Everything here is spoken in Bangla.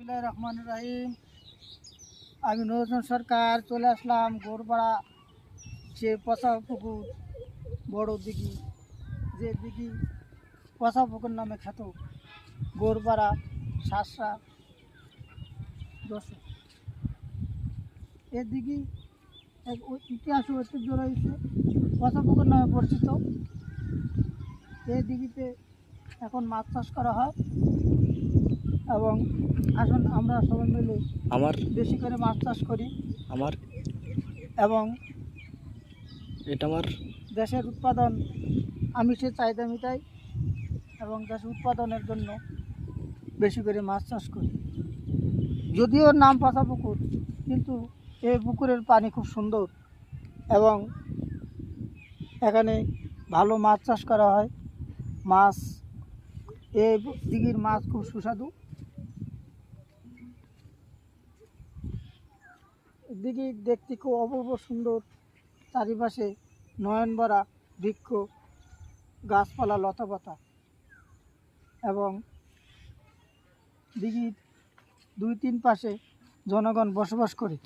বিসমিল্লাহির রহমানির রহিম। আমি নজরুল সরকার চলে আসলাম গোরপাড়া, যে পচা পুকুর, বড় দিঘি, যে দিঘি পচা পুকুর নামে খ্যাত, গোরপাড়া, শাসরা, যশোর। এ দিঘি এক ইতিহাস ও ঐতিহ্য রয়েছে, পচা পুকুর নামে পরিচিত। এই দিঘিতে এখন মাছ চাষ করা হয় এবং আসুন আমরা সবাই মিলে বেশি করে মাছ চাষ করি এবং দেশের উৎপাদন আমিষের চাহিদা মেটাই এবং দেশের উৎপাদনের জন্য বেশি করে মাছ চাষ করি। যদিও নাম পচা পুকুর, কিন্তু এই পুকুরের পানি খুব সুন্দর এবং এখানে ভালো মাছ চাষ করা হয়। মাছ, এই দিঘির মাছ খুব সুস্বাদু। দিঘি দেখতে খুব অপূর্ব সুন্দর, চারিপাশে নয়নভরা বৃক্ষ, গাছপালা, লতাপাতা এবং দিঘির 2-3 পাশে জনগণ বসবাস করে।